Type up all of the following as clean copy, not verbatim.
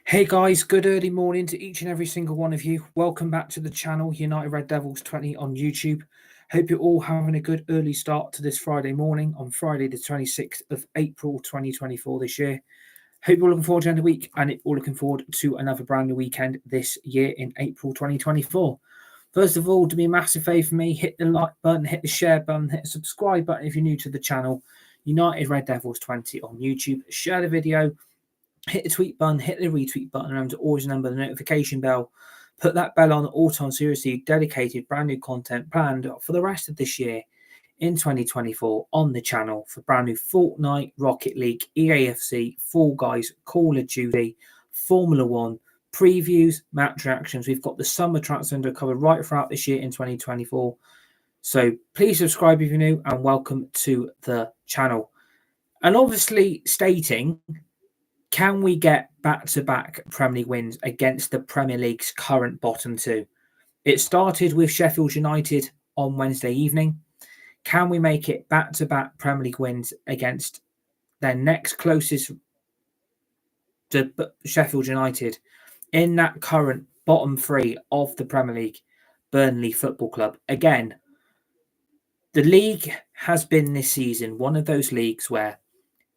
Hey guys, good early morning to each and every single one of you. Welcome back to the channel, United Red Devils 20 on YouTube. Hope you're all having a good early start to this Friday morning on Friday the 26th of April 2024 this year. Hope you're looking forward to the end of the week and all looking forward to another brand new weekend this year in April 2024. First of all, do me a massive favour for me, hit the like button, hit the share button, hit the subscribe button if you're new to the channel, United Red Devils 20 on YouTube. Share the video, hit the tweet button, hit the retweet button, and always remember the notification bell. Put that bell on auto on seriously dedicated brand new content planned for the rest of this year in 2024 on the channel for brand new Fortnite, Rocket League, EAFC, Fall Guys, Call of Duty, Formula One, previews, match reactions. We've got the summer transfer window covered right throughout this year in 2024. So please subscribe if you're new and welcome to the channel. And obviously stating, can we get back-to-back Premier League wins against the Premier League's current bottom two? It started with Sheffield United on Wednesday evening. Can we make it back-to-back Premier League wins against their next closest to Sheffield United in that current bottom three of the Premier League, Burnley Football Club? Again, the league has been this season one of those leagues where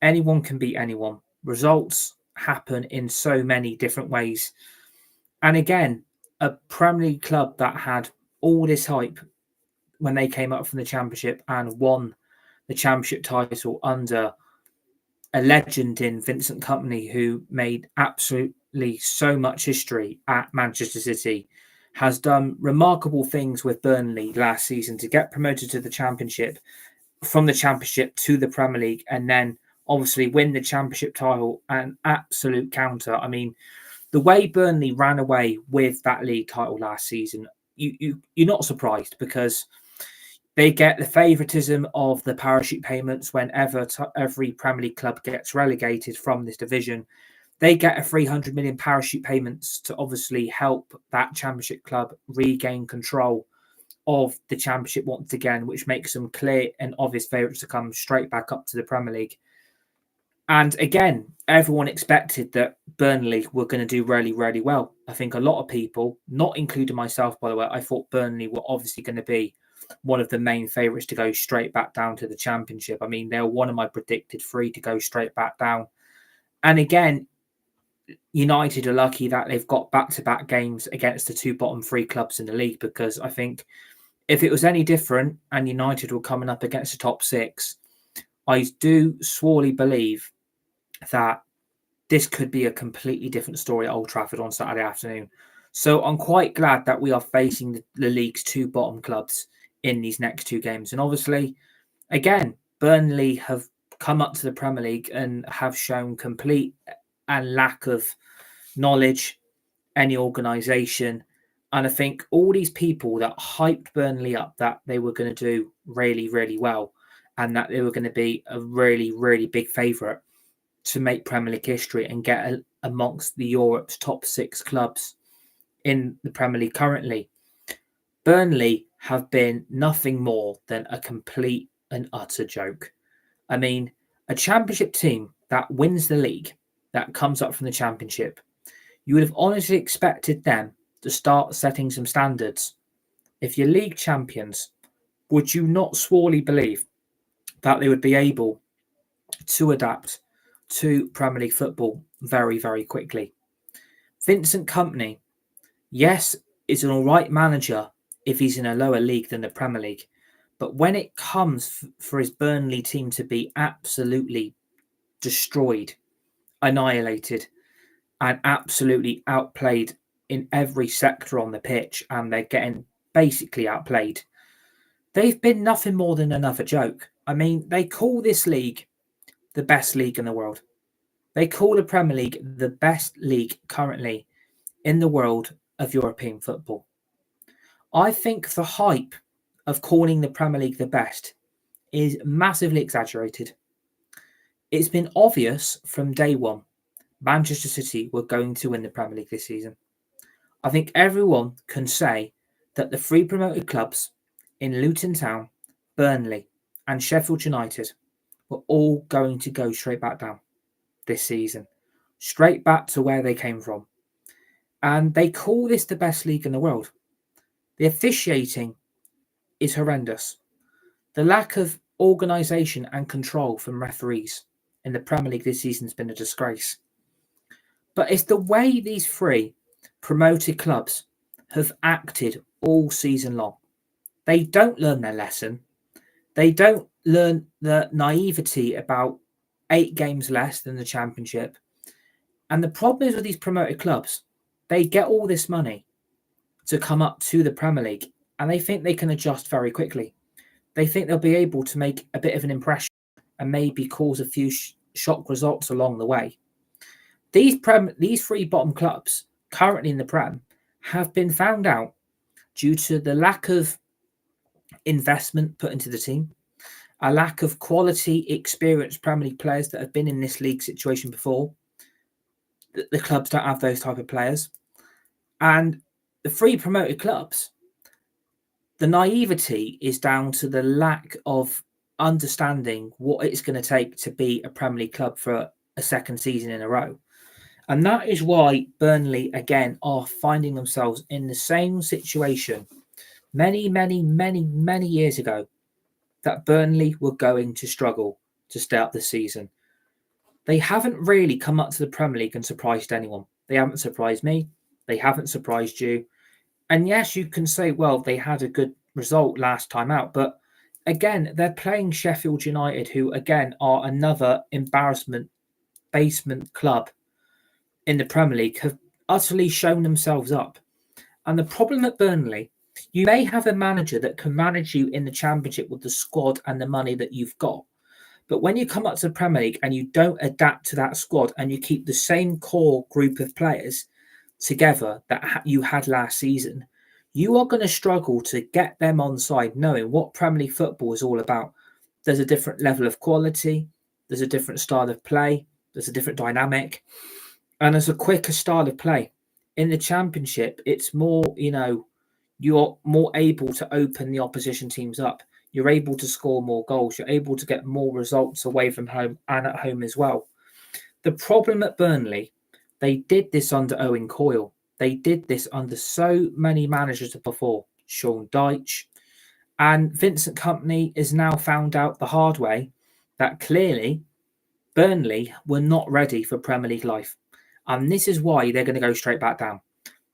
anyone can beat anyone. Results happen in so many different ways. And again, a Premier League club that had all this hype when they came up from the Championship and won the Championship title under a legend in Vincent Kompany, who made absolutely so much history at Manchester City, has done remarkable things with Burnley last season to get promoted to the Championship, from the Championship to the Premier League, and then obviously win the Championship title. An absolute counter. I mean, the way Burnley ran away with that league title last season, you're not surprised, because they get the favouritism of the parachute payments whenever every Premier League club gets relegated from this division. They get a 300 million parachute payments to obviously help that Championship club regain control of the Championship once again, which makes them clear and obvious favourites to come straight back up to the Premier League. And again, everyone expected that Burnley were going to do really, really well. I think a lot of people, not including myself, by the way, I thought Burnley were obviously going to be one of the main favourites to go straight back down to the Championship. I mean, they were one of my predicted three to go straight back down. And again, United are lucky that they've got back-to-back games against the two bottom three clubs in the league, because I think if it was any different and United were coming up against the top six, I do sorely believe that this could be a completely different story at Old Trafford on Saturday afternoon. So I'm quite glad that we are facing the league's two bottom clubs in these next two games. And obviously, again, Burnley have come up to the Premier League and have shown complete and lack of knowledge, any organisation. And I think all these people that hyped Burnley up that they were going to do really, really well, and that they were going to be a really, really big favourite to make Premier League history and get amongst the Europe's top six clubs in the Premier League currently, Burnley have been nothing more than a complete and utter joke. I mean, a Championship team that wins the league, that comes up from the Championship, you would have honestly expected them to start setting some standards. If you're league champions, would you not sorely believe that they would be able to adapt to Premier League football very, very quickly? Vincent Kompany, yes, is an all right manager if he's in a lower league than the Premier League. But when it comes for his Burnley team to be absolutely destroyed, annihilated, and absolutely outplayed in every sector on the pitch, and they're getting basically outplayed, they've been nothing more than another joke. I mean, they call this league the best league in the world. They call the Premier League the best league currently in the world of European football. I think the hype of calling the Premier League the best is massively exaggerated. It's been obvious from day one Manchester City were going to win the Premier League this season. I think everyone can say that the three promoted clubs in Luton Town, Burnley, and Sheffield United were all going to go straight back down this season. straight back to where they came from. And they call this the best league in the world. The officiating is horrendous. The lack of organisation and control from referees in the Premier League this season has been a disgrace. But it's the way these three promoted clubs have acted all season long. They don't learn their lesson. They don't learn the naivety about 8 games less than the Championship. And the problem is with these promoted clubs, they get all this money to come up to the Premier League and they think they can adjust very quickly. They think they'll be able to make a bit of an impression and maybe cause a few shock results along the way. These three bottom clubs currently in the Prem have been found out due to the lack of investment put into the team, a lack of quality, experienced Premier League players that have been in this league situation before. The clubs don't have those type of players. And the three promoted clubs, the naivety is down to the lack of understanding what it's going to take to be a Premier League club for a second season in a row. And that is why Burnley, again, are finding themselves in the same situation many years ago, that Burnley were going to struggle to start the season. They haven't really come up to the Premier League and surprised anyone. They haven't surprised me. They haven't surprised you. And yes, you can say, well, they had a good result last time out. But again, they're playing Sheffield United, who, again, are another embarrassment basement club in the Premier League, have utterly shown themselves up. And the problem at Burnley, you may have a manager that can manage you in the Championship with the squad and the money that you've got. But when you come up to the Premier League and you don't adapt to that squad and you keep the same core group of players together that you had last season, you are going to struggle to get them on side, knowing what Premier League football is all about. There's a different level of quality. There's a different style of play. There's a different dynamic. And there's a quicker style of play. In the Championship, it's more, you're more able to open the opposition teams up. You're able to score more goals. You're able to get more results away from home and at home as well. The problem at Burnley, they did this under Owen Coyle. They did this under so many managers before. Sean Dyche. And Vincent Kompany is now found out the hard way that clearly Burnley were not ready for Premier League life. And this is why they're going to go straight back down.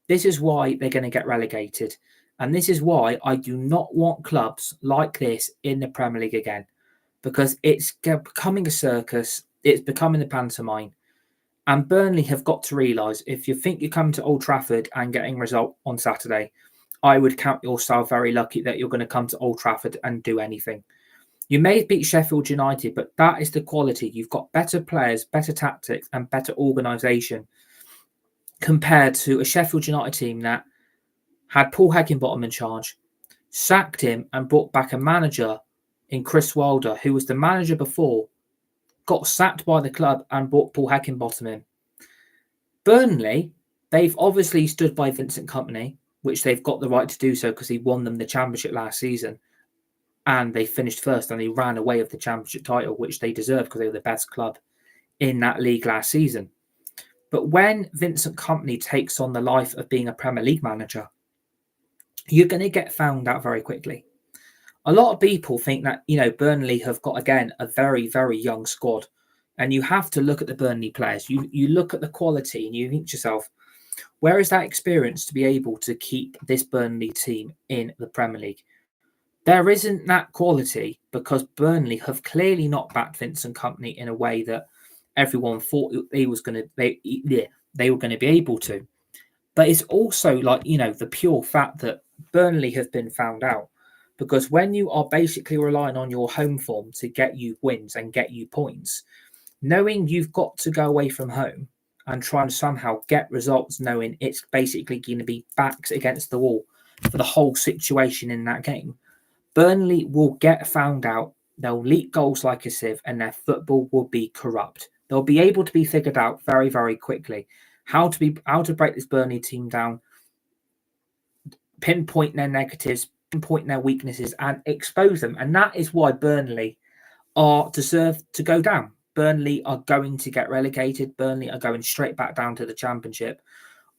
This is why they're going to get relegated. And this is why I do not want clubs like this in the Premier League again. Because it's becoming a circus. It's becoming a pantomime. And Burnley have got to realise, if you think you're coming to Old Trafford and getting a result on Saturday, I would count yourself very lucky that you're going to come to Old Trafford and do anything. You may beat Sheffield United, but that is the quality. You've got better players, better tactics, and better organisation compared to a Sheffield United team that had Paul Heckingbottom in charge, sacked him and brought back a manager in Chris Wilder, who was the manager before, got sacked by the club and brought Paul Heckingbottom in. Burnley, they've obviously stood by Vincent Kompany, which they've got the right to do so because he won them the Championship last season. And they finished first and they ran away with the Championship title, which they deserved because they were the best club in that league last season. But when Vincent Kompany takes on the life of being a Premier League manager, you're going to get found out very quickly. A lot of people think that, Burnley have got, again, a very, very young squad. And you have to look at the Burnley players. You look at the quality and you think to yourself, where is that experience to be able to keep this Burnley team in the Premier League? There isn't that quality because Burnley have clearly not backed Vincent Kompany in a way that everyone thought they were going to be able to. But it's also like, the pure fact that Burnley have been found out, because when you are basically relying on your home form to get you wins and get you points, knowing you've got to go away from home and try and somehow get results, knowing it's basically going to be backs against the wall for the whole situation in that game, Burnley will get found out. They'll leak goals like a sieve and their football will be corrupt. They'll be able to be figured out very, very quickly how to break this Burnley team down, pinpoint their negatives, pinpoint their weaknesses and expose them. And that is why Burnley are deserved to go down, Burnley are going to get relegated. Burnley are going straight back down to the Championship.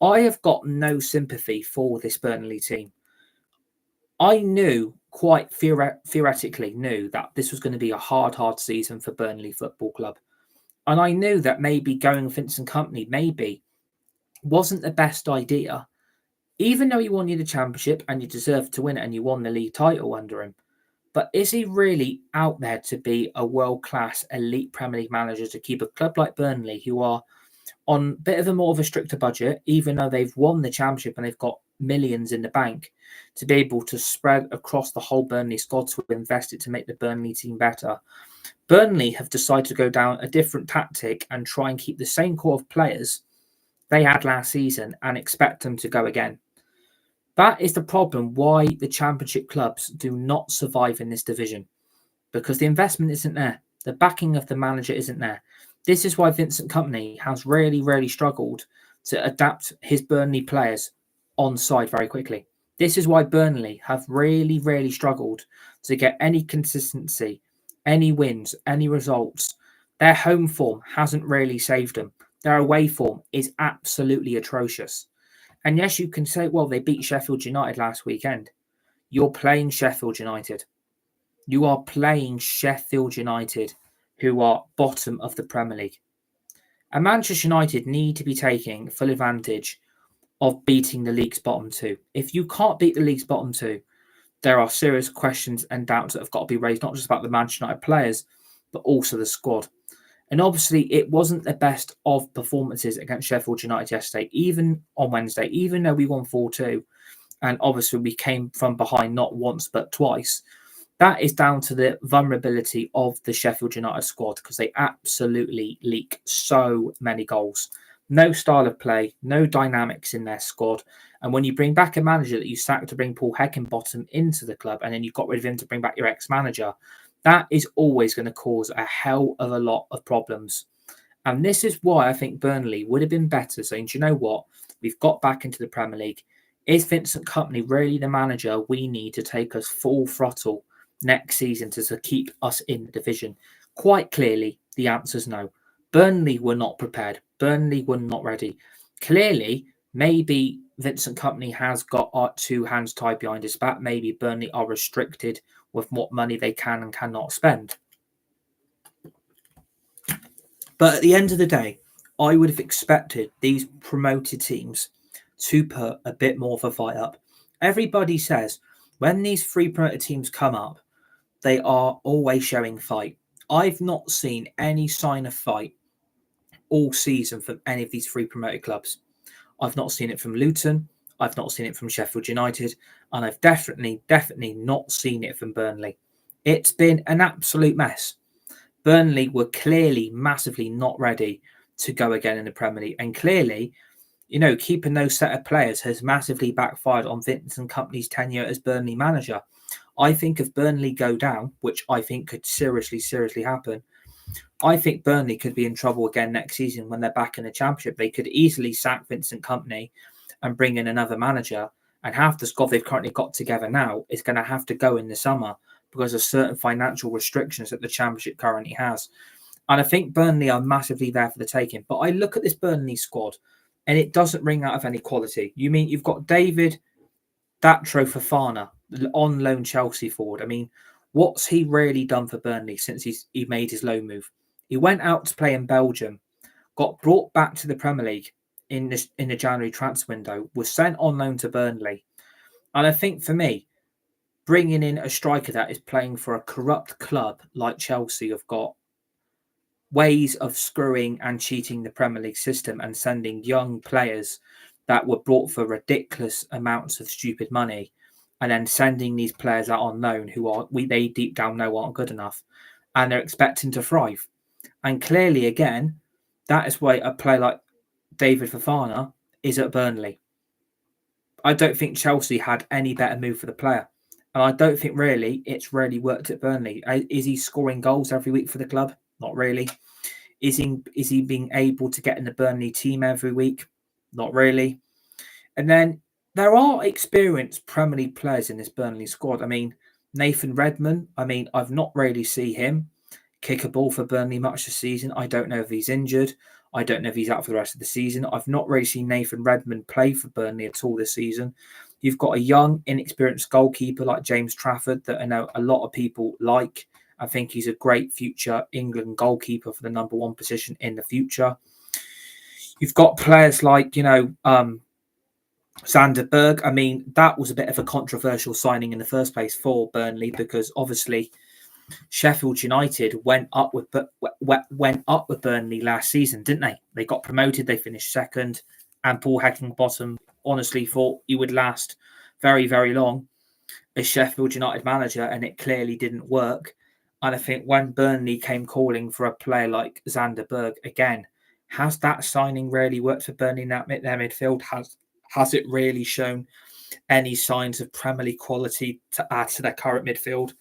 I have got no sympathy for this Burnley team. I knew quite theoretically knew that this was going to be a hard season for Burnley Football Club. And I knew that maybe going Vincent Company maybe wasn't the best idea, even though he won you the Championship and you deserved to win it and you won the league title under him. But is he really out there to be a world-class elite Premier League manager to keep a club like Burnley, who are on a bit of a more of a stricter budget, even though they've won the Championship and they've got millions in the bank, to be able to spread across the whole Burnley squad to invest it to make the Burnley team better? Burnley have decided to go down a different tactic and try and keep the same core of players they had last season and expect them to go again. That is the problem why the Championship clubs do not survive in this division, because the investment isn't there. The backing of the manager isn't there. This is why Vincent Company has really struggled to adapt his Burnley players on side very quickly. This is why Burnley have really struggled to get any consistency, any wins, any results. Their home form hasn't really saved them. Their away form is absolutely atrocious. And yes, you can say, well, they beat Sheffield United last weekend. You're playing Sheffield United. You are playing Sheffield United, who are bottom of the Premier League. And Manchester United need to be taking full advantage of beating the league's bottom two. If you can't beat the league's bottom two, there are serious questions and doubts that have got to be raised, not just about the Manchester United players, but also the squad. And obviously, it wasn't the best of performances against Sheffield United yesterday, even on Wednesday, even though we won 4-2. And obviously, we came from behind not once, but twice. That is down to the vulnerability of the Sheffield United squad, because they absolutely leak so many goals. No style of play, no dynamics in their squad. And when you bring back a manager that you sacked to bring Paul Heckingbottom into the club, and then you got rid of him to bring back your ex-manager, that is always going to cause a hell of a lot of problems. And this is why I think Burnley would have been better saying, do you know what? We've got back into the Premier League. Is Vincent Company really the manager we need to take us full throttle next season to keep us in the division? Quite clearly, the answer is no. Burnley were not prepared. Burnley were not ready. Clearly, maybe Vincent Company has got two hands tied behind his back. Maybe Burnley are restricted with what money they can and cannot spend. But at the end of the day, I would have expected these promoted teams to put a bit more of a fight up. Everybody says when these three promoted teams come up, they are always showing fight. I've not seen any sign of fight all season from any of these three promoted clubs. I've not seen it from Luton. I've not seen it from Sheffield United. And I've definitely not seen it from Burnley. It's been an absolute mess. Burnley were clearly massively not ready to go again in the Premier League. And clearly, keeping those set of players has massively backfired on Vincent Company's tenure as Burnley manager. I think if Burnley go down, which I think could seriously happen, I think Burnley could be in trouble again next season when they're back in the Championship. They could easily sack Vincent Company and bring in another manager, and half the squad they've currently got together now is going to have to go in the summer because of certain financial restrictions that the Championship currently has. And I think Burnley are massively there for the taking. But I look at this Burnley squad and it doesn't ring out of any quality. You mean you've got David Datro Fofana on loan Chelsea forward. I mean, what's he really done for Burnley since he made his loan move? He went out to play in Belgium, got brought back to the Premier League in the January transfer window, was sent on loan to Burnley. And I think for me, bringing in a striker that is playing for a corrupt club like Chelsea have got ways of screwing and cheating the Premier League system and sending young players that were brought for ridiculous amounts of stupid money, and then sending these players out on loan who they deep down know aren't good enough, and they're expecting to thrive. And clearly, again, that is why a player like David Fofana is at Burnley. I don't think Chelsea had any better move for the player. And I don't think really it's really worked at Burnley. Is he scoring goals every week for the club? Not really. Is he being able to get in the Burnley team every week? Not really. And then there are experienced Premier League players in this Burnley squad. I mean, Nathan Redmond, I've not really seen him. kick a ball for Burnley much this season. I don't know if he's injured. I don't know if he's out for the rest of the season. I've not really seen Nathan Redmond play for Burnley at all this season. You've got a young, inexperienced goalkeeper like James Trafford that I know a lot of people like. I think he's a great future England goalkeeper for the number one position in the future. You've got players like, Sander Berg. I mean, that was a bit of a controversial signing in the first place for Burnley because obviously Sheffield United went up with Burnley last season, didn't they? They got promoted, they finished second, and Paul Heckingbottom honestly thought he would last very, very long as Sheffield United manager, and it clearly didn't work. And I think when Burnley came calling for a player like Sander Berg again, has that signing really worked for Burnley in their midfield? Has it really shown any signs of Premier League quality to add to their current midfield?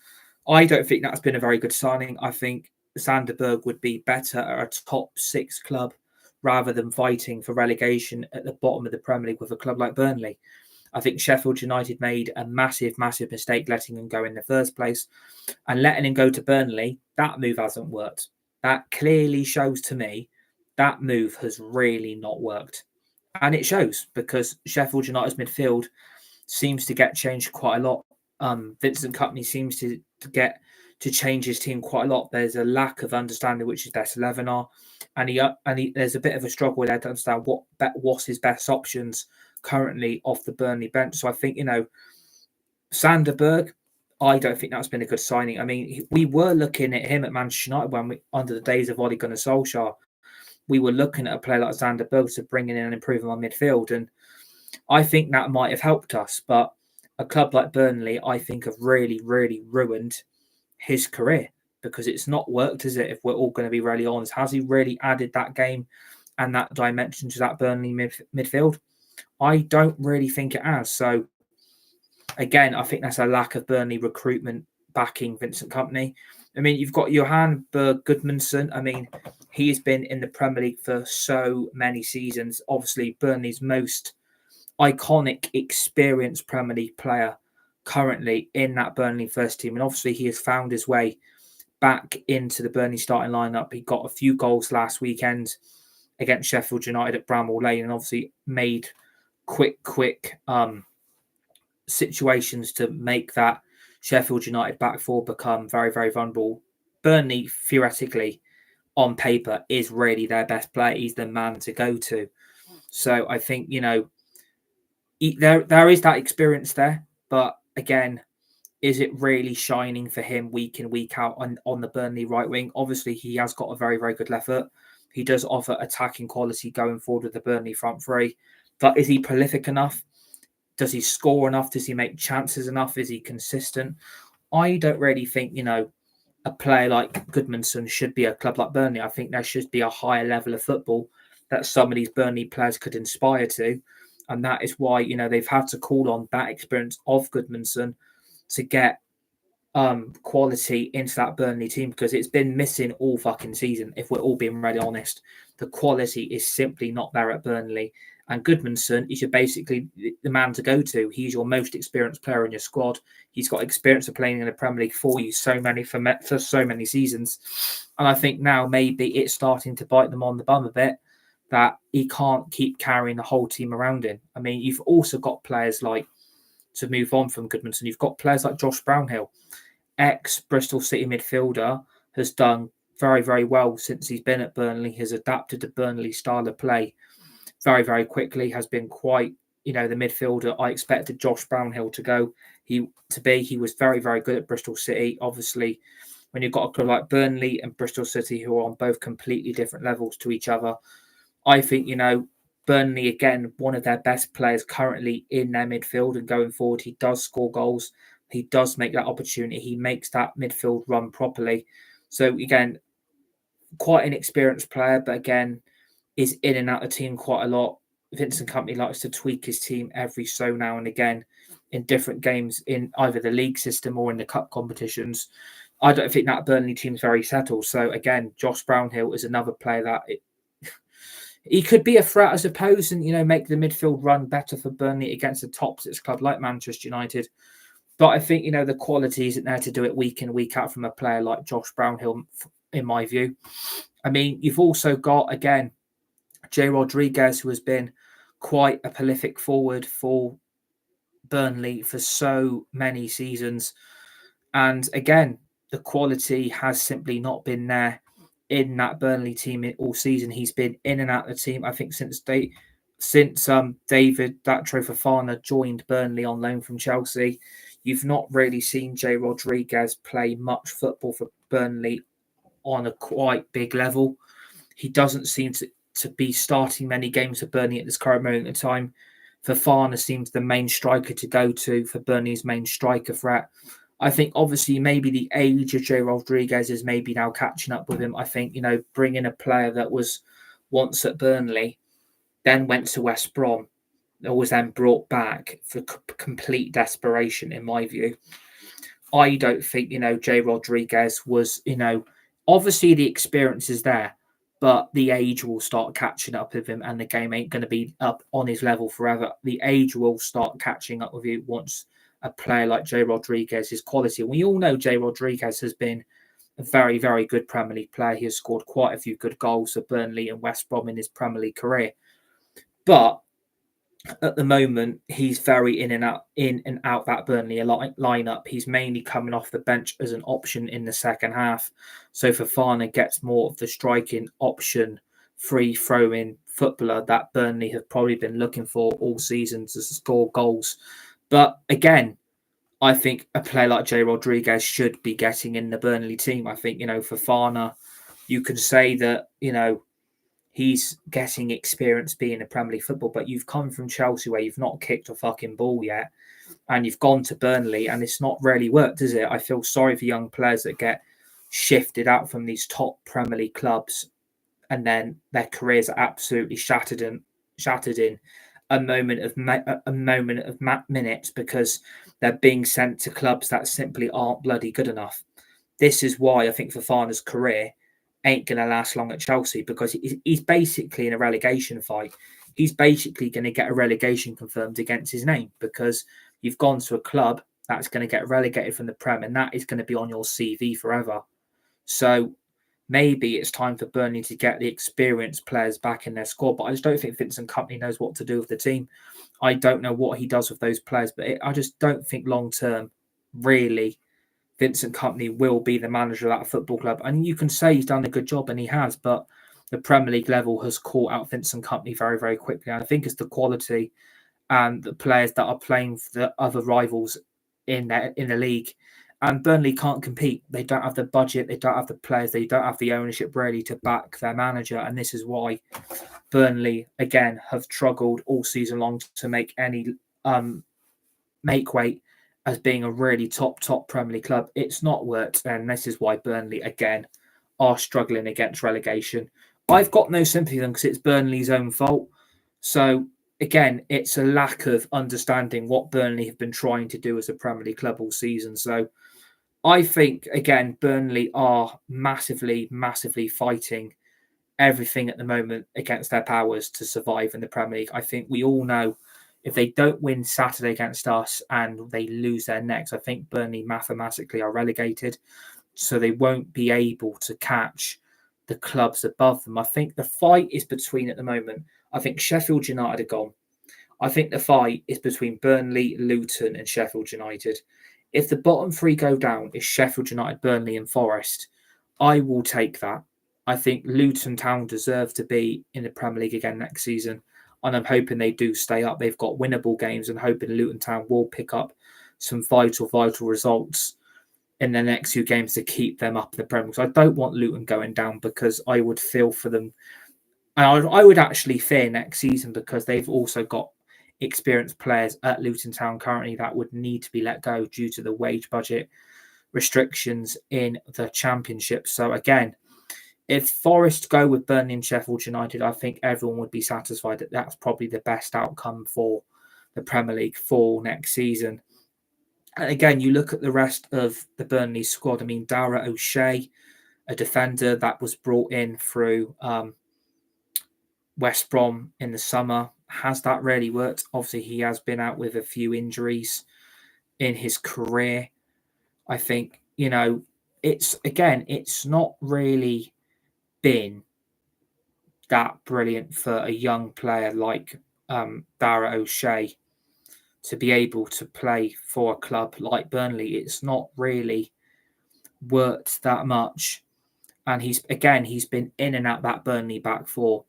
I don't think that's been a very good signing. I think Sander Berg would be better at a top 6 club rather than fighting for relegation at the bottom of the Premier League with a club like Burnley. I think Sheffield United made a massive, massive mistake letting him go in the first place, and letting him go to Burnley, that move hasn't worked. That clearly shows to me that move has really not worked. And it shows because Sheffield United's midfield seems to get changed quite a lot. Vincent Kompany seems to get to change his team quite a lot. There's a lack of understanding which his best 11 are, and there's a bit of a struggle there to understand what's his best options currently off the Burnley bench. So I think Sander Berg, I don't think that's been a good signing. I mean, we were looking at him at Manchester United when under the days of Ole Gunnar Solskjaer. We were looking at a player like Sander Berg to bring in and improve on midfield, and I think that might have helped us. But a club like Burnley, I think, have really, really ruined his career because it's not worked, is it? If we're all going to be really honest, has he really added that game and that dimension to that Burnley midfield? I don't really think it has. So again, I think that's a lack of Burnley recruitment backing Vincent Kompany. I mean, you've got Johan Berg Gudmundsson. I mean, he has been in the Premier League for so many seasons. Obviously, Burnley's most iconic, experienced Premier League player currently in that Burnley first team. And obviously, he has found his way back into the Burnley starting lineup. He got a few goals last weekend against Sheffield United at Bramall Lane and obviously made quick situations to make that Sheffield United back four become very, very vulnerable. Burnley, theoretically, on paper, is really their best player. He's the man to go to. So I think, there is that experience there. But again, is it really shining for him week in, week out on the Burnley right wing? Obviously, he has got a very, very good left foot. He does offer attacking quality going forward with the Burnley front three. But is he prolific enough? Does he score enough? Does he make chances enough? Is he consistent? I don't really think, a player like Gudmundsson should be a club like Burnley. I think there should be a higher level of football that some of these Burnley players could inspire to. And that is why, they've had to call on that experience of Gudmundsson to get quality into that Burnley team because it's been missing all fucking season. If we're all being really honest, the quality is simply not there at Burnley. And Gudmundsson is basically the man to go to. He's your most experienced player in your squad. He's got experience of playing in the Premier League for you for so many seasons. And I think now maybe it's starting to bite them on the bum a bit that he can't keep carrying the whole team around him. I mean, you've also got players like, to move on from Gudmundsson, you've got players like Josh Brownhill, ex-Bristol City midfielder, has done very, very well since he's been at Burnley, has adapted to Burnley's style of play very, very quickly, has been quite, the midfielder I expected Josh Brownhill to go. He was very, very good at Bristol City. Obviously, when you've got a club like Burnley and Bristol City who are on both completely different levels to each other, I think, Burnley, again, one of their best players currently in their midfield and going forward, he does score goals. He does make that opportunity. He makes that midfield run properly. So, again, quite an experienced player, but again, is in and out of the team quite a lot. Vincent Kompany likes to tweak his team every so now and again in different games in either the league system or in the cup competitions. I don't think that Burnley team is very settled. So, again, Josh Brownhill is another player that he could be a threat, I suppose, and, make the midfield run better for Burnley against a top six club like Manchester United. But I think, the quality isn't there to do it week in, week out from a player like Josh Brownhill in my view. I mean, you've also got, again, Jay Rodriguez, who has been quite a prolific forward for Burnley for so many seasons. And again, the quality has simply not been there in that Burnley team all season. He's been in and out of the team, I think, since David Datro Fofana joined Burnley on loan from Chelsea. You've not really seen Jay Rodriguez play much football for Burnley on a quite big level. He doesn't seem to be starting many games for Burnley at this current moment in time. Fofana seems the main striker to go to for Burnley's main striker threat. I think obviously maybe the age of Jay Rodriguez is maybe now catching up with him. I think, bringing a player that was once at Burnley, then went to West Brom, that was then brought back for complete desperation, in my view. I don't think, Jay Rodriguez was, obviously the experience is there, but the age will start catching up with him and the game ain't going to be up on his level forever. The age will start catching up with you once a player like Jay Rodriguez is quality. We all know Jay Rodriguez has been a very, very good Premier League player. He has scored quite a few good goals for Burnley and West Brom in his Premier League career. But at the moment, he's very in and out that Burnley lineup. He's mainly coming off the bench as an option in the second half. So Fofana gets more of the striking option, free throwing footballer that Burnley have probably been looking for all season to score goals. But again, I think a player like Jay Rodriguez should be getting in the Burnley team. I think, Fofana, you can say that, he's getting experience being a Premier League football, but you've come from Chelsea where you've not kicked a fucking ball yet, and you've gone to Burnley and it's not really worked, is it? I feel sorry for young players that get shifted out from these top Premier League clubs and then their careers are absolutely shattered in a moment of minutes because they're being sent to clubs that simply aren't bloody good enough. This is why I think Fofana's career ain't going to last long at Chelsea, because he's basically in a relegation fight. He's basically going to get a relegation confirmed against his name, because you've gone to a club that's going to get relegated from the Prem, and that is going to be on your CV forever. So maybe it's time for Burnley to get the experienced players back in their squad, but I just don't think Vincent Kompany knows what to do with the team. I don't know what he does with those players, but I just don't think long-term, really, Vincent Kompany will be the manager of that football club. And you can say he's done a good job, and he has, but the Premier League level has caught out Vincent Kompany very, very quickly. And I think it's the quality and the players that are playing for the other rivals in the league. And Burnley can't compete. They don't have the budget, they don't have the players, they don't have the ownership really to back their manager. And this is why Burnley, again, have struggled all season long to make any make weight as being a really top Premier League club. It's not worked, and this is why Burnley, again, are struggling against relegation. I've got no sympathy with them because it's Burnley's own fault. So, again, it's a lack of understanding what Burnley have been trying to do as a Premier League club all season. So, I think, again, Burnley are massively, massively fighting everything at the moment against their powers to survive in the Premier League. I think we all know if they don't win Saturday against us and they lose their necks, I think Burnley mathematically are relegated. So they won't be able to catch the clubs above them. I think the fight is between, at the moment, I think Sheffield United are gone. I think the fight is between Burnley, Luton and Sheffield United. If the bottom three go down, it's Sheffield United, Burnley and Forest. I will take that. I think Luton Town deserve to be in the Premier League again next season. And I'm hoping they do stay up. They've got winnable games, and hoping Luton Town will pick up some vital results in the next few games to keep them up in the Premier League. So I don't want Luton going down, because I would feel for them. And I would actually fear next season, because they've also got experienced players at Luton Town currently that would need to be let go due to the wage budget restrictions in the Championship. So again, if Forest go with Burnley and Sheffield United, I think everyone would be satisfied that that's probably the best outcome for the Premier League for next season. And again, you look at the rest of the Burnley squad. I mean, Dara O'Shea, a defender that was brought in through West Brom in the summer. Has that really worked? Obviously, he has been out with a few injuries in his career. I think, it's not really been that brilliant for a young player like Dara O'Shea to be able to play for a club like Burnley. It's not really worked that much. And he's been in and out that Burnley back four.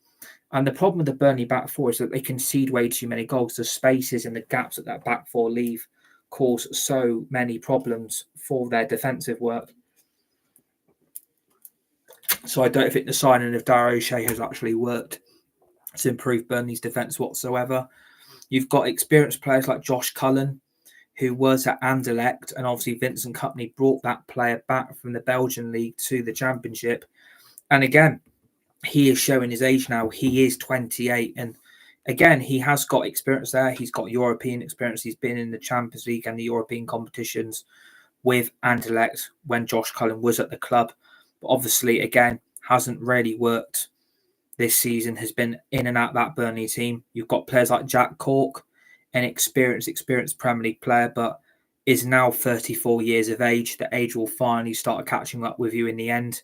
And the problem with the Burnley back four is that they concede way too many goals. The spaces and the gaps that back four leave cause so many problems for their defensive work. So I don't think the signing of Dara O'Shea has actually worked to improve Burnley's defence whatsoever. You've got experienced players like Josh Cullen, who was at Anderlecht, and obviously Vincent Kompany brought that player back from the Belgian league to the Championship. And again, he is showing his age now. He is 28, and again, he has got experience there. He's got European experience. He's been in the Champions League and the European competitions with Anderlecht when Josh Cullen was at the club. But obviously, again, hasn't really worked this season, has been in and out that Burnley team. You've got players like Jack Cork, an experienced Premier League player, but is now 34 years of age. The age will finally start catching up with you in the end.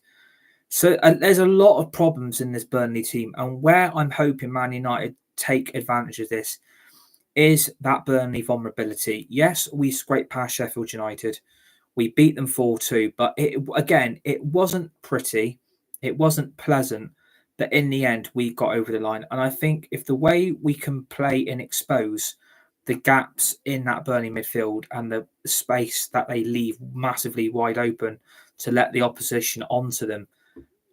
So there's a lot of problems in this Burnley team. And where I'm hoping Man United take advantage of this is that Burnley vulnerability. Yes, we scraped past Sheffield United. We beat them 4-2. But it wasn't pretty. It wasn't pleasant. But in the end, we got over the line. And I think if the way we can play and expose the gaps in that Burnley midfield and the space that they leave massively wide open to let the opposition onto them,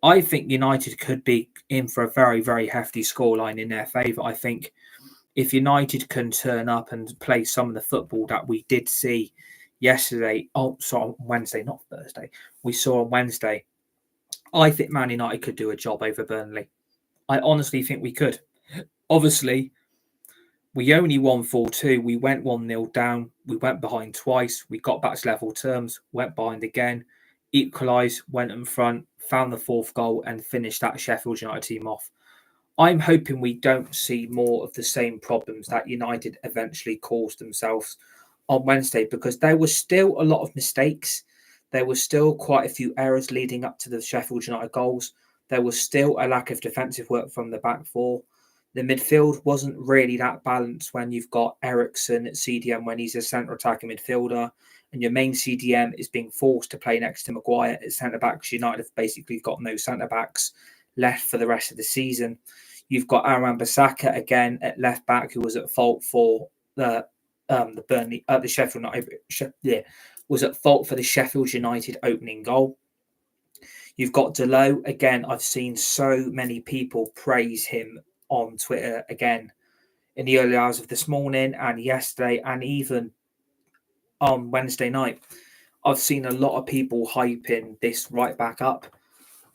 I think United could be in for a very, very hefty scoreline in their favour. I think if United can turn up and play some of the football that we did see yesterday, on Wednesday, not Thursday, we saw on Wednesday, I think Man United could do a job over Burnley. I honestly think we could. Obviously, we only won 4-2. We went 1-0 down. We went behind twice. We got back to level terms, went behind again, equalised, went in front, found the fourth goal and finished that Sheffield United team off. I'm hoping we don't see more of the same problems that United eventually caused themselves on Wednesday, because there was still a lot of mistakes. There was still quite a few errors leading up to the Sheffield United goals. There was still a lack of defensive work from the back four. The midfield wasn't really that balanced when you've got Ericsson at CDM when he's a centre attacking midfielder, and your main CDM is being forced to play next to Maguire at centre back because United have basically got no centre backs left for the rest of the season. You've got Aaron Bissaka again at left back, who was at fault for the Burnley, the Sheffield United, was at fault for the Sheffield United opening goal. You've got Delo again. I've seen so many people praise him on Twitter again in the early hours of this morning and yesterday, and even on Wednesday night. I've seen a lot of people hyping this right back up.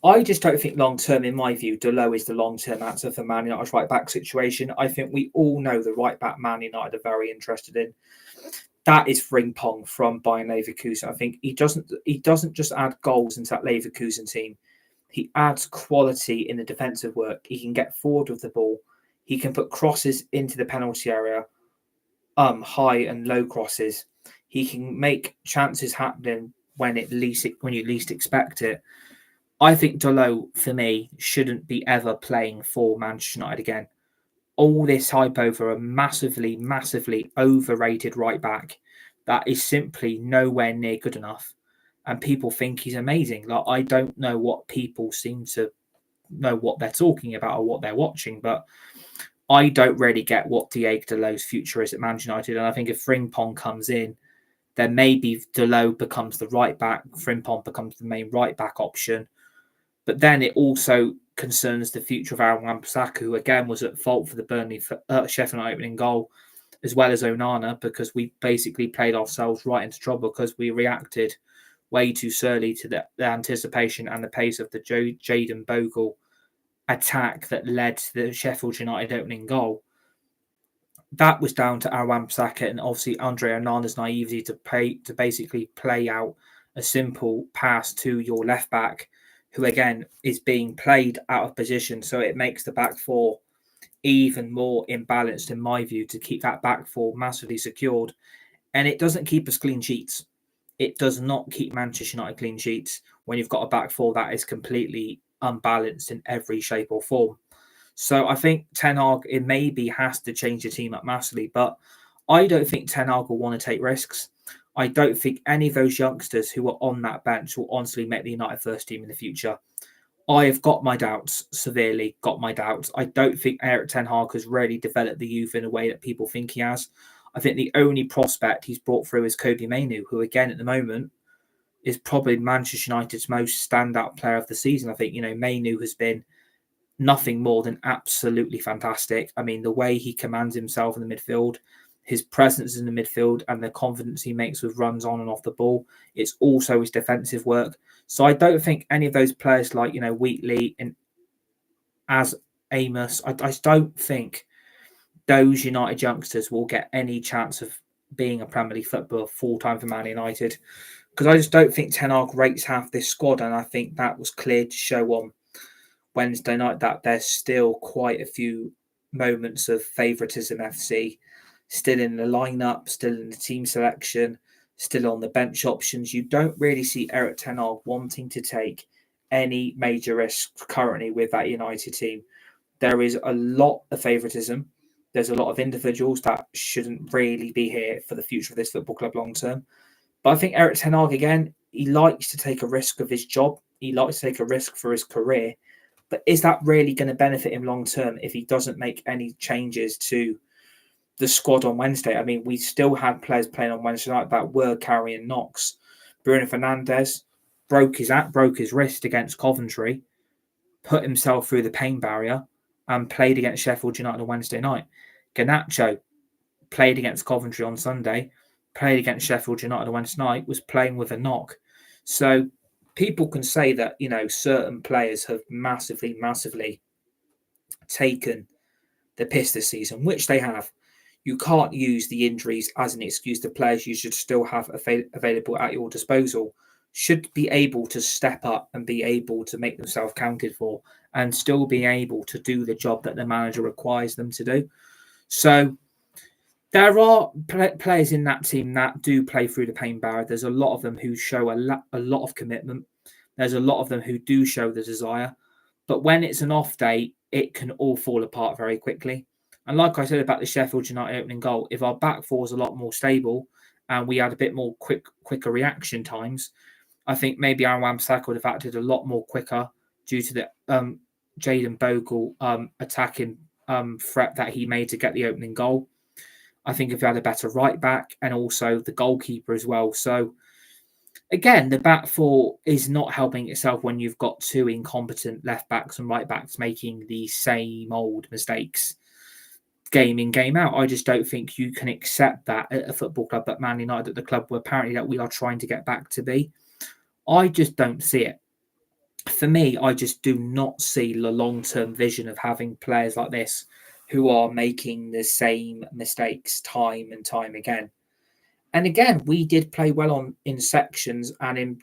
I just don't think long term, in my view, Delo is the long term answer for Man United's right back situation. I think we all know the right back Man United are very interested in. That is Frimpong from Bayern Leverkusen. I think he doesn't just add goals into that Leverkusen team. He adds quality in the defensive work. He can get forward with the ball. He can put crosses into the penalty area, high and low crosses. He can make chances happen when you least expect it. I think Delo, for me, shouldn't be ever playing for Manchester United again. All this hype over a massively, massively overrated right back that is simply nowhere near good enough. And people think he's amazing. Like, I don't know what people seem to know what they're talking about or what they're watching, but I don't really get what Diego Delo's future is at Manchester United. And I think if Frimpong comes in, then maybe Delo becomes the right back, Frimpong becomes the main right back option. But then it also concerns the future of Aaron Wan-Bissaka, who again was at fault for the Burnley Sheffield United opening goal, as well as Onana, because we basically played ourselves right into trouble because we reacted way too early to the anticipation and the pace of the Jadon Bogle attack that led to the Sheffield United opening goal. That was down to Aaron Wan-Bissaka and obviously Andre Onana's naivety to basically play out a simple pass to your left back, who again is being played out of position. So it makes the back four even more imbalanced, in my view, to keep that back four massively secured. And it doesn't keep us clean sheets. it does not keep Manchester United clean sheets when you've got a back four that is completely unbalanced in every shape or form. So I think Ten Hag, it maybe has to change the team up massively, but I don't think Ten Hag will want to take risks. I don't think any of those youngsters who are on that bench will honestly make the United first team in the future. I have got my doubts, severely got my doubts. I don't think Eric Ten Hag has really developed the youth in a way that people think he has. I think the only prospect he's brought through is Kobe Mainoo, who again at the moment is probably Manchester United's most standout player of the season. I think, Mainoo has been nothing more than absolutely fantastic. I mean, the way he commands himself in the midfield, his presence in the midfield, and the confidence he makes with runs on and off the ball. It's also his defensive work. So I don't think any of those players like, Wheatley and as Amos, I just don't think those United youngsters will get any chance of being a Premier League footballer full time for Man United. Because I just don't think Ten Hag rates half this squad. And I think that was clear to show on Wednesday night that there's still quite a few moments of favouritism FC still in the lineup, still in the team selection, still on the bench options. You don't really see Eric Ten Hag wanting to take any major risks currently with that United team. There is a lot of favouritism. There's a lot of individuals that shouldn't really be here for the future of this football club long term. But I think Eric Ten Hag, again, he likes to take a risk of his job. He likes to take a risk for his career. But is that really going to benefit him long term if he doesn't make any changes to the squad on Wednesday? I mean, we still had players playing on Wednesday night that were carrying knocks. Bruno Fernandes broke his wrist against Coventry, put himself through the pain barrier, and played against Sheffield United on Wednesday night. Garnacho played against Coventry on Sunday, played against Sheffield United on Wednesday night, was playing with a knock. So people can say that, certain players have massively taken the piss this season, which they have. You can't use the injuries as an excuse. The players you should still have available at your disposal should be able to step up and be able to make themselves counted for and still be able to do the job that the manager requires them to do. So there are players in that team that do play through the pain barrier. There's a lot of them who show a lot of commitment. There's a lot of them who do show the desire. But when it's an off day, it can all fall apart very quickly. And like I said about the Sheffield United opening goal, if our back four is a lot more stable and we had a bit more quicker reaction times, I think maybe Aaron Wan-Bissaka would have acted a lot more quicker due to the Jayden Bogle attacking threat that he made to get the opening goal. I think if he had a better right back and also the goalkeeper as well. So again, the back four is not helping itself when you've got two incompetent left backs and right backs making the same old mistakes game in, game out. I just don't think you can accept that at a football club at Man United, at the club where apparently that we are trying to get back to be. I just don't see it. For me, I just do not see the long-term vision of having players like this who are making the same mistakes time and time again. And again, we did play well in sections and in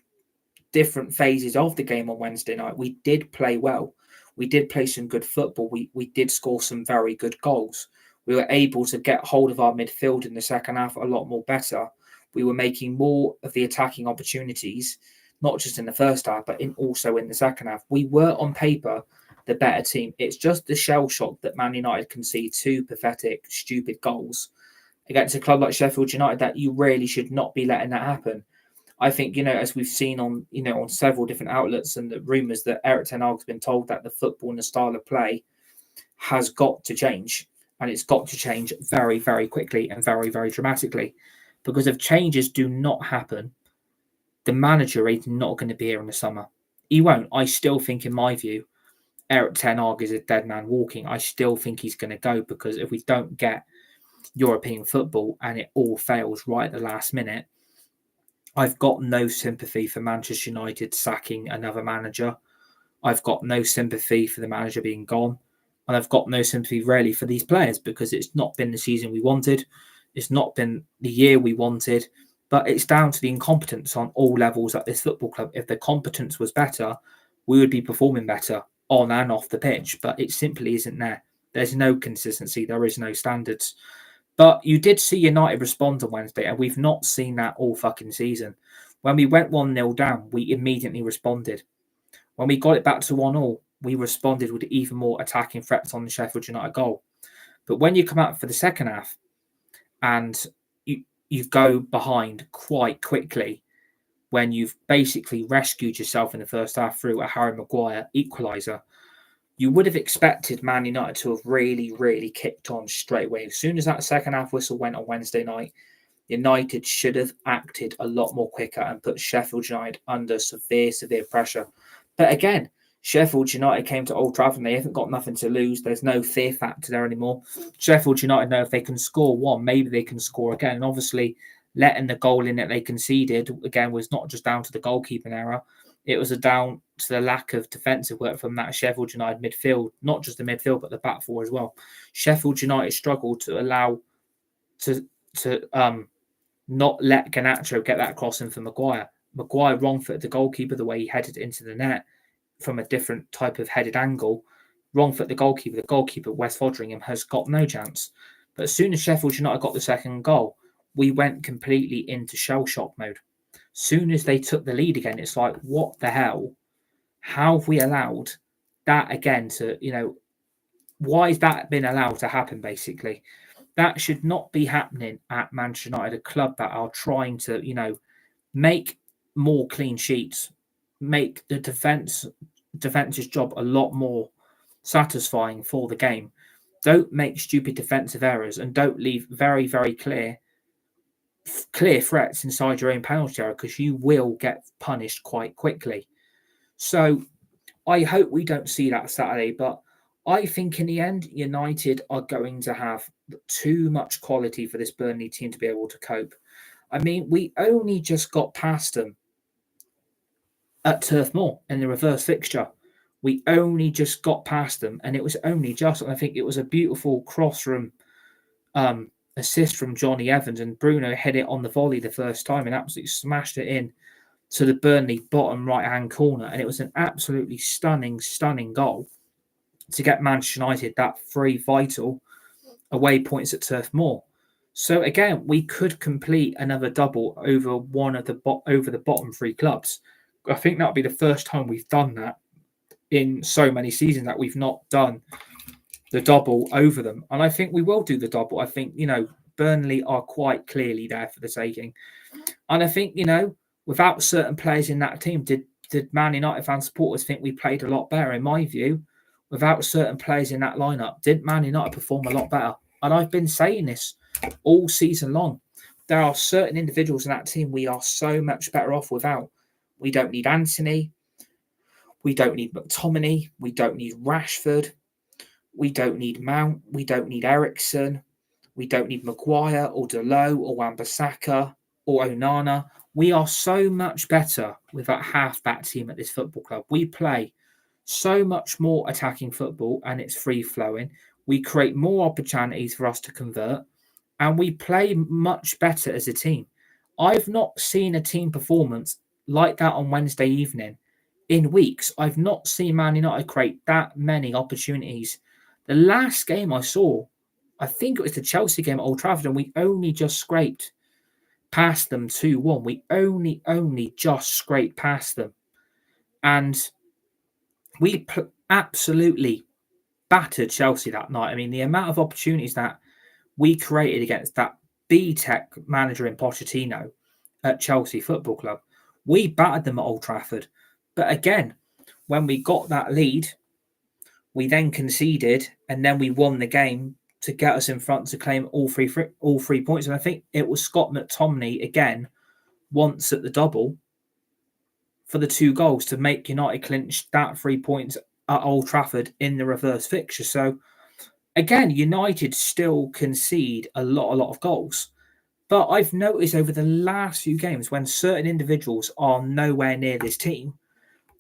different phases of the game on Wednesday night. We did play well. We did play some good football. We did score some very good goals. We were able to get hold of our midfield in the second half a lot more better. We were making more of the attacking opportunities, not just in the first half, but also in the second half. We were on paper the better team. It's just the shell shock that Man United concede two pathetic, stupid goals against a club like Sheffield United that you really should not be letting that happen. I think, as we've seen on several different outlets and the rumours that Eric Ten Hag has been told that the football and the style of play has got to change. And it's got to change very, very quickly and very, very dramatically. Because if changes do not happen, the manager is not going to be here in the summer. He won't. I still think, in my view, Eric Ten Hag is a dead man walking. I still think he's going to go because if we don't get European football and it all fails right at the last minute, I've got no sympathy for Manchester United sacking another manager. I've got no sympathy for the manager being gone. And I've got no sympathy really for these players because it's not been the season we wanted. It's not been the year we wanted. But it's down to the incompetence on all levels at this football club. If the competence was better, we would be performing better on and off the pitch. But it simply isn't there. There's no consistency. There is no standards. But you did see United respond on Wednesday, and we've not seen that all fucking season. When we went 1-0 down, we immediately responded. When we got it back to 1-1, we responded with even more attacking threats on the Sheffield United goal. But when you come out for the second half and you go behind quite quickly, when you've basically rescued yourself in the first half through a Harry Maguire equaliser, you would have expected Man United to have really, really kicked on straight away. As soon as that second half whistle went on Wednesday night, United should have acted a lot more quicker and put Sheffield United under severe, severe pressure. But again, Sheffield United came to Old Trafford and they haven't got nothing to lose. There's no fear factor there anymore. Sheffield United know if they can score one, maybe they can score again. And obviously, letting the goal in that they conceded, again, was not just down to the goalkeeping error. It was down to the lack of defensive work from that Sheffield United midfield, not just the midfield, but the back four as well. Sheffield United struggled to allow to not let Garnacho get that crossing for Maguire. Maguire wrong-footed the goalkeeper the way he headed into the net from a different type of headed angle. Wrong-footed the goalkeeper. The goalkeeper, West Foderingham, has got no chance. But as soon as Sheffield United got the second goal, we went completely into shell-shock mode. Soon as they took the lead again, it's like, what the hell? How have we allowed that again to, why has that been allowed to happen, basically? That should not be happening at Manchester United, a club that are trying to, make more clean sheets, make the defense's job a lot more satisfying for the game. Don't make stupid defensive errors and don't leave very, very clear threats inside your own penalty area because you will get punished quite quickly. So I hope we don't see that Saturday, but I think in the end, United are going to have too much quality for this Burnley team to be able to cope. I mean, we only just got past them at Turf Moor in the reverse fixture. We only just got past them, and it was only just, and I think it was a beautiful cross from assist from Johnny Evans, and Bruno hit it on the volley the first time and absolutely smashed it in to the Burnley bottom right-hand corner, and it was an absolutely stunning, stunning goal to get Manchester United that 3 vital away points at Turf Moor. So again, we could complete another double over one of the over the bottom 3 clubs. I think that would be the first time we've done that in so many seasons that we've not done the double over them. And I think we will do the double. I think, Burnley are quite clearly there for the taking. And I think, without certain players in that team, did Man United fan supporters think we played a lot better? In my view, without certain players in that lineup, did Man United perform a lot better? And I've been saying this all season long. There are certain individuals in that team we are so much better off without. We don't need Anthony. We don't need McTominay. We don't need Rashford. We don't need Mount. We don't need Ericsson. We don't need Maguire or Dalot or Wan-Bissaka or Onana. We are so much better with that half-back team at this football club. We play so much more attacking football and it's free-flowing. We create more opportunities for us to convert and we play much better as a team. I've not seen a team performance like that on Wednesday evening in weeks. I've not seen Man United create that many opportunities. The last game I saw, I think it was the Chelsea game at Old Trafford, and we only just scraped past them 2-1. We only just scraped past them. And we absolutely battered Chelsea that night. I mean, the amount of opportunities that we created against that B-Tech manager in Pochettino at Chelsea Football Club, we battered them at Old Trafford. But again, when we got that lead, we then conceded and then we won the game to get us in front to claim all three points. And I think it was Scott McTominay again once at the double for the 2 goals to make United clinch that 3 points at Old Trafford in the reverse fixture. So again, United still concede a lot of goals. But I've noticed over the last few games when certain individuals are nowhere near this team,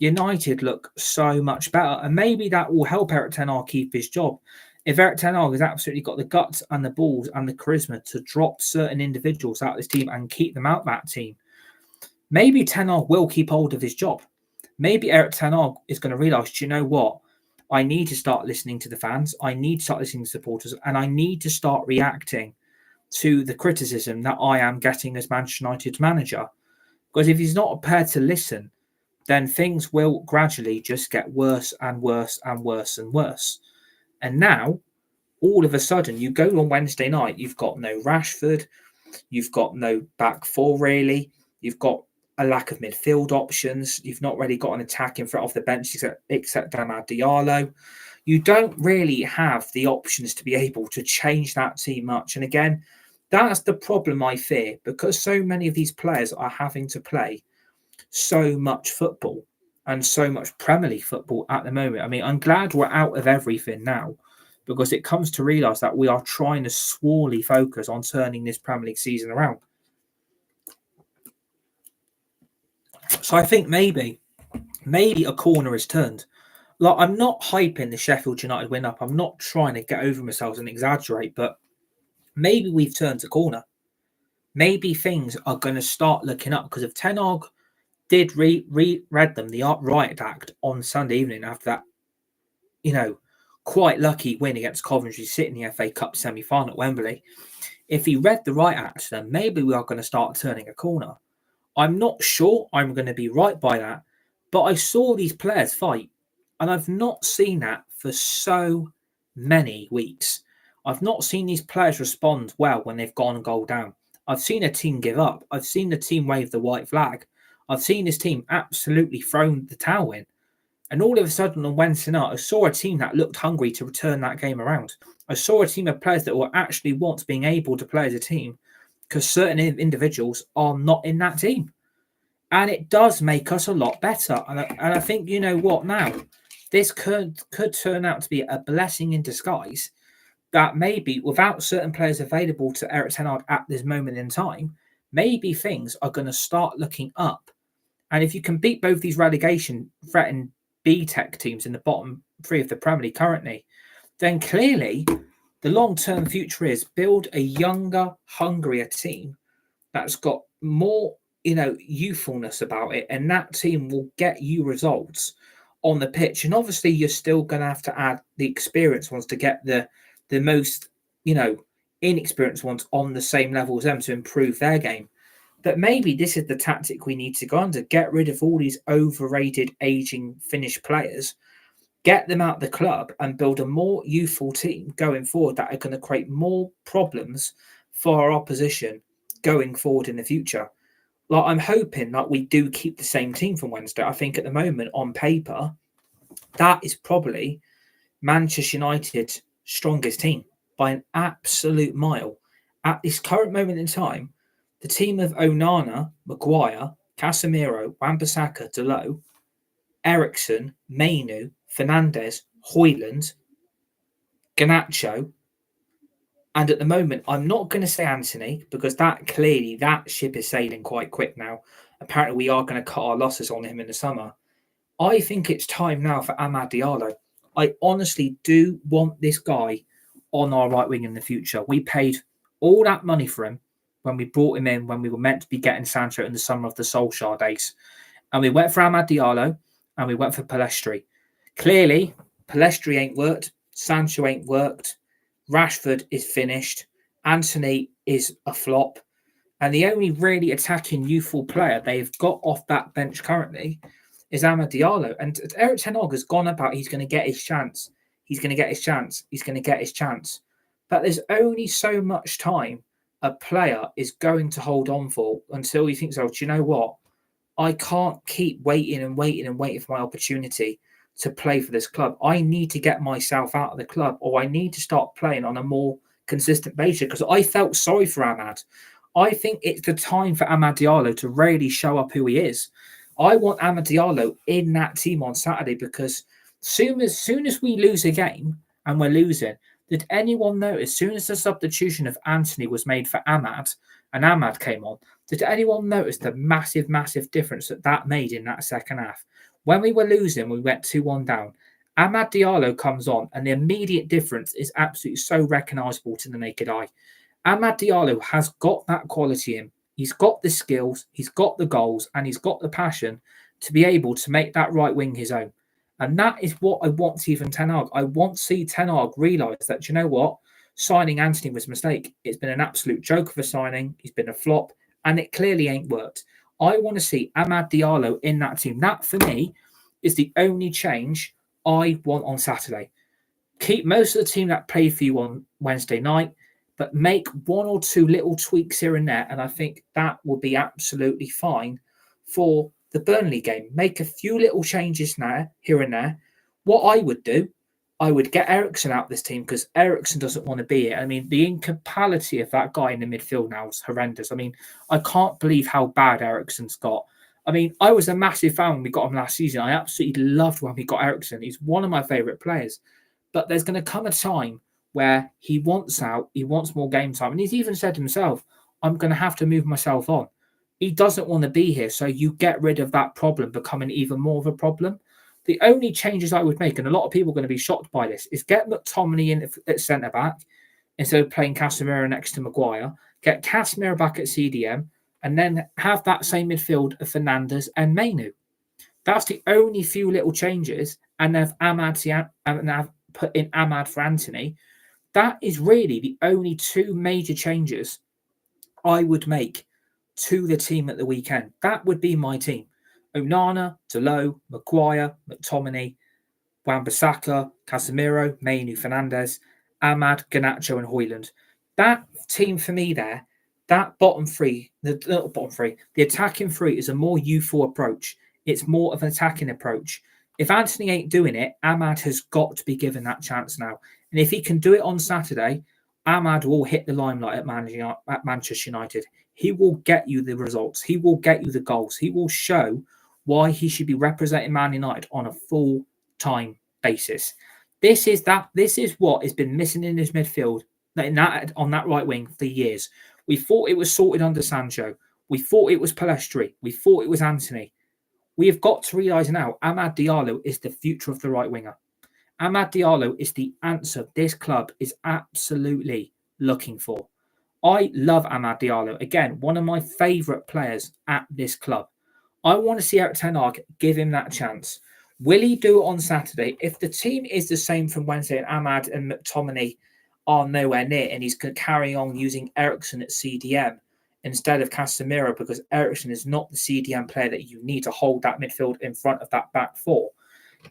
United look so much better. And maybe that will help Eric Ten Hag keep his job. If Eric Ten Hag has absolutely got the guts and the balls and the charisma to drop certain individuals out of this team and keep them out that team, maybe Ten Hag will keep hold of his job. Maybe Eric Ten Hag is going to realise, do you know what? I need to start listening to the fans. I need to start listening to supporters. And I need to start reacting to the criticism that I am getting as Manchester United's manager. Because if he's not prepared to listen, then things will gradually just get worse and worse and worse and worse. And now, all of a sudden, you go on Wednesday night, you've got no Rashford, you've got no back four really, you've got a lack of midfield options, you've not really got an attack in front of the bench except Amad Diallo. You don't really have the options to be able to change that team much. And again, that's the problem I fear, because so many of these players are having to play so much football and so much Premier League football at the moment. I mean, I'm glad we're out of everything now, because it comes to realise that we are trying to sorely focus on turning this Premier League season around. So I think maybe a corner is turned. Like, I'm not hyping the Sheffield United win up. I'm not trying to get over myself and exaggerate, but maybe we've turned a corner. Maybe things are going to start looking up, because if Ten Hag did read them the riot act on Sunday evening after that, quite lucky win against Coventry City in the FA Cup semi-final at Wembley. If he read the riot act, then maybe we are going to start turning a corner. I'm not sure I'm going to be right by that, but I saw these players fight, and I've not seen that for so many weeks. I've not seen these players respond well when they've gone goal down. I've seen a team give up. I've seen the team wave the white flag. I've seen this team absolutely thrown the towel in. And all of a sudden on Wednesday night, I saw a team that looked hungry to return that game around. I saw a team of players that were actually want being able to play as a team, because certain individuals are not in that team. And it does make us a lot better. And I think, you know what, now, this could turn out to be a blessing in disguise, that maybe without certain players available to Erik ten Hag at this moment in time, maybe things are going to start looking up. And if you can beat both these relegation-threatened B-Tech teams in the bottom three of the Premier League currently, then clearly the long-term future is build a younger, hungrier team that's got more, youthfulness about it, and that team will get you results on the pitch. And obviously, you're still going to have to add the experienced ones to get the most, inexperienced ones on the same level as them to improve their game. But maybe this is the tactic we need to go under. Get rid of all these overrated, aging, finished players, get them out of the club, and build a more youthful team going forward that are going to create more problems for our opposition going forward in the future. Like, I'm hoping that we do keep the same team from Wednesday. I think at the moment, on paper, that is probably Manchester United's strongest team by an absolute mile. At this current moment in time, the team of Onana, Maguire, Casemiro, Wan-Bissaka, Dalot, Eriksen, Mainu, Fernandes, Højlund, Garnacho, and at the moment, I'm not going to say Anthony, because that ship is sailing quite quick now. Apparently, we are going to cut our losses on him in the summer. I think it's time now for Amad Diallo. I honestly do want this guy on our right wing in the future. We paid all that money for him when we brought him in, when we were meant to be getting Sancho in the summer of the Solskjaer days. And we went for Amad Diallo, and we went for Pellistri. Clearly, Pellistri ain't worked. Sancho ain't worked. Rashford is finished. Anthony is a flop. And the only really attacking youthful player they've got off that bench currently is Amad Diallo. And Erik ten Hag has gone about, he's going to get his chance. He's going to get his chance. He's going to get his chance. But there's only so much time a player is going to hold on for until he thinks, oh, do you know what? I can't keep waiting for my opportunity to play for this club. I need to get myself out of the club, or I need to start playing on a more consistent basis, because I felt sorry for Amad. I think it's the time for Amad Diallo to really show up who he is. I want Amad Diallo in that team on Saturday, because soon as we lose a game, and we're losing, did anyone notice, as soon as the substitution of Anthony was made for Amad, and Amad came on, did anyone notice the massive, massive difference that made in that second half? When we were losing, we went 2-1 down. Amad Diallo comes on, and the immediate difference is absolutely so recognisable to the naked eye. Amad Diallo has got that quality in. He's got the skills, he's got the goals, and he's got the passion to be able to make that right wing his own. And that is what I want to see from Ten Hag. I want to see Ten Hag realise that, you know what? signing Anthony was a mistake. It's been an absolute joke of a signing. He's been a flop, and it clearly ain't worked. I want to see Amad Diallo in that team. That, for me, is the only change I want on Saturday. Keep most of the team that played for you on Wednesday night, but make one or two little tweaks here and there, and I think that will be absolutely fine for the Burnley game. Make a few little changes now, here and there. What I would do, I would get Ericsson out of this team because Ericsson doesn't want to be it. I mean, the incapacity of that guy in the midfield now is horrendous. I mean, I can't believe how bad Ericsson's got. I mean, I was a massive fan when we got him last season. I absolutely loved when we got Ericsson. He's one of my favourite players. But there's going to come a time where he wants out, he wants more game time. And he's even said himself, I'm going to have to move myself on. He doesn't want to be here. So you get rid of that problem becoming even more of a problem. The only changes I would make, and a lot of people are going to be shocked by this, is get McTominay in at centre-back instead of playing Casemiro next to Maguire. Get Casemiro back at CDM and then have that same midfield of Fernandes and Mainu. That's the only few little changes. And have put in Amad for Anthony. That is really the only two major changes I would make to the team at the weekend. That would be my team. Onana, Dalot, Maguire, McTominay, Wan-Bissaka, Casemiro, Mainu, Fernandes, Amad, Garnacho and Højlund. That team for me there, that bottom three, the attacking three is a more youthful approach. It's more of an attacking approach. If Anthony ain't doing it, Amad has got to be given that chance now. And if he can do it on Saturday, Amad will hit the limelight at Manchester United. He will get you the results. He will get you the goals. He will show why he should be representing Man United on a full-time basis. This is what has been missing in his midfield on that right wing for years. We thought it was sorted under Sancho. We thought it was Pellistri. We thought it was Anthony. We have got to realise now Amad Diallo is the future of the right winger. Amad Diallo is the answer this club is absolutely looking for. I love Amad Diallo. Again, one of my favourite players at this club. I want to see Erik ten Hag give him that chance. Will he do it on Saturday? If the team is the same from Wednesday and Amad and McTominay are nowhere near and he's going to carry on using Ericsson at CDM instead of Casemiro because Ericsson is not the CDM player that you need to hold that midfield in front of that back four.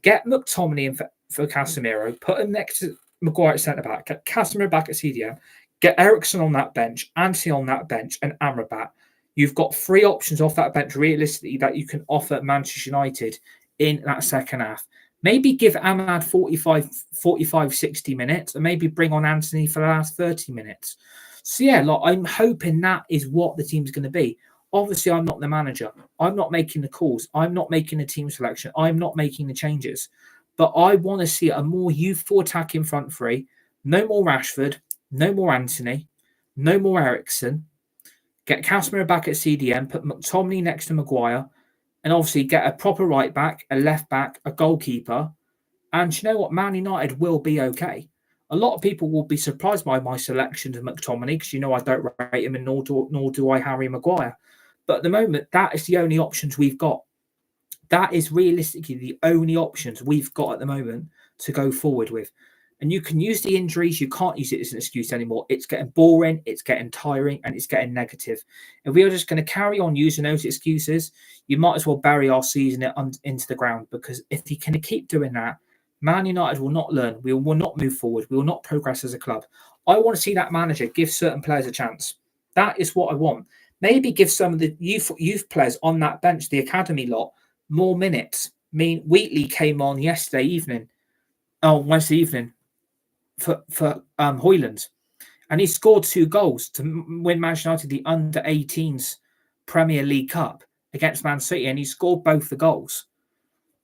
Get McTominay in for Casemiro, put him next to Maguire at centre-back, get Casemiro back at CDM, get Ericsson on that bench, Anthony on that bench, and Amrabat. You've got three options off that bench realistically that you can offer Manchester United in that second half. Maybe give Amad 45, 60 minutes and maybe bring on Anthony for the last 30 minutes. So yeah, I'm hoping that is what the team's going to be. Obviously, I'm not the manager. I'm not making the calls. I'm not making the team selection. I'm not making the changes. But I want to see a more youthful attacking front three. No more Rashford. No more Anthony. No more Ericsson. Get Casemiro back at CDM. Put McTominay next to Maguire. And obviously get a proper right back, a left back, a goalkeeper. And you know what? Man United will be okay. A lot of people will be surprised by my selection of McTominay because I don't rate him and nor do I Harry Maguire. But at the moment, that is the only options we've got. That is realistically the only options we've got at the moment to go forward with. And you can use the injuries. You can't use it as an excuse anymore. It's getting boring. It's getting tiring. And it's getting negative. If we are just going to carry on using those excuses, you might as well bury our season into the ground. Because if you can keep doing that, Man United will not learn. We will not move forward. We will not progress as a club. I want to see that manager give certain players a chance. That is what I want. Maybe give some of the youth players on that bench, the academy lot, more minutes. I mean, Wheatley came on Wednesday evening, for Højlund. And he scored 2 goals to win Manchester United the under-18s Premier League Cup against Man City. And he scored both the goals.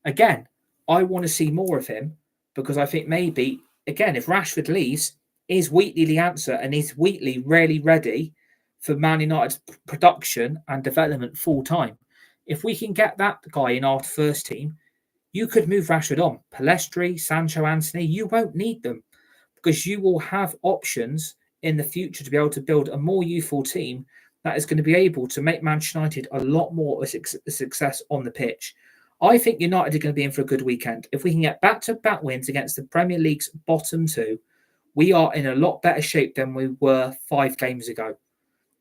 Again, I want to see more of him because I think maybe, again, if Rashford leaves, is Wheatley the answer? And is Wheatley really ready for Man United's production and development full time? If we can get that guy in our first team, you could move Rashford on. Pellistri, Sancho, Anthony, you won't need them because you will have options in the future to be able to build a more youthful team that is going to be able to make Manchester United a lot more a success on the pitch. I think United are going to be in for a good weekend. If we can get back-to-back wins against the Premier League's bottom 2, We are in a lot better shape than we were 5 games ago.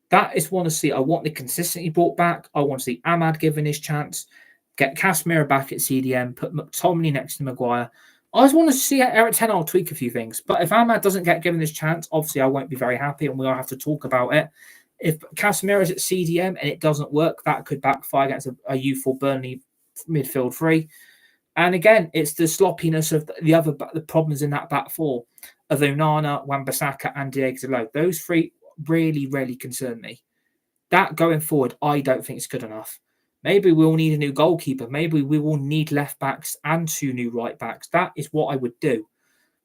That is one to see. I want the consistency brought back. I want to see Ahmad given his chance. Get Casemiro back at CDM. Put McTominay next to Maguire. I just want to see Eric Ten Hag tweak a few things. But if Ahmad doesn't get given his chance, obviously I won't be very happy, and we'll have to talk about it. If Casemiro is at CDM and it doesn't work, that could backfire against a youthful Burnley midfield three. And again, it's the sloppiness of the problems in that back four of Onana, Wan-Bissaka, and Diego Dalot. Those three really, really concern me. That going forward, I don't think it's good enough. Maybe we'll need a new goalkeeper. Maybe we will need left backs and 2 new right backs. That is what I would do.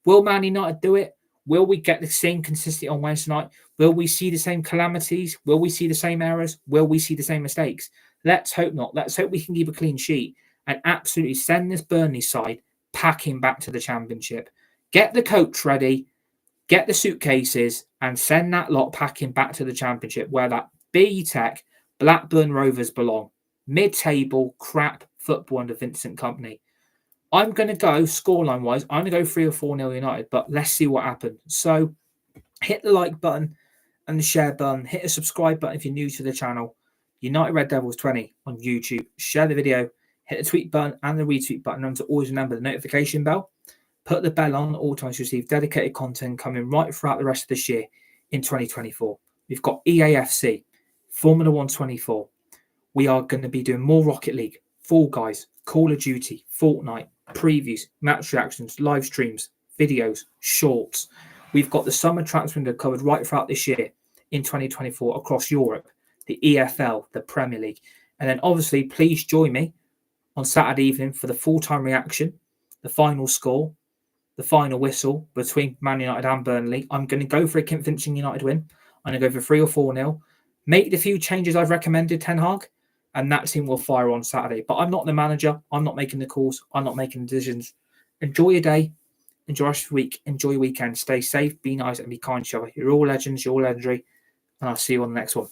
Will Man United do it? Will we get the same consistency on Wednesday night? Will we see the same calamities? Will we see the same errors? Will we see the same mistakes? Let's hope not. Let's hope we can keep a clean sheet and absolutely send this Burnley side packing back to the Championship. Get the coach ready, get the suitcases, and send that lot packing back to the Championship where that B-Tech Blackburn Rovers belong. Mid-table, crap football under Vincent Kompany. I'm going to go, scoreline-wise, I'm going to go 3 or 4-0 United, but let's see what happens. So hit the like button and the share button. Hit the subscribe button if you're new to the channel. United Red Devils 20 on YouTube. Share the video. Hit the tweet button and the retweet button. And to always remember the notification bell. Put the bell on all times to receive dedicated content coming right throughout the rest of this year in 2024. We've got EAFC, Formula 1 24. We are going to be doing more Rocket League, Fall Guys, Call of Duty, Fortnite, previews, match reactions, live streams, videos, shorts. We've got the summer transfer window covered right throughout this year in 2024 across Europe, the EFL, the Premier League. And then obviously, please join me on Saturday evening for the full-time reaction, the final score, the final whistle between Man United and Burnley. I'm going to go for a convincing United win. I'm going to go for 3 or 4-0. Make the few changes I've recommended, Ten Hag, and that team will fire on Saturday. But I'm not the manager. I'm not making the calls. I'm not making the decisions. Enjoy your day. Enjoy your week. Enjoy your weekend. Stay safe, be nice, and be kind to each other. You're all legends. You're all legendary. And I'll see you on the next one.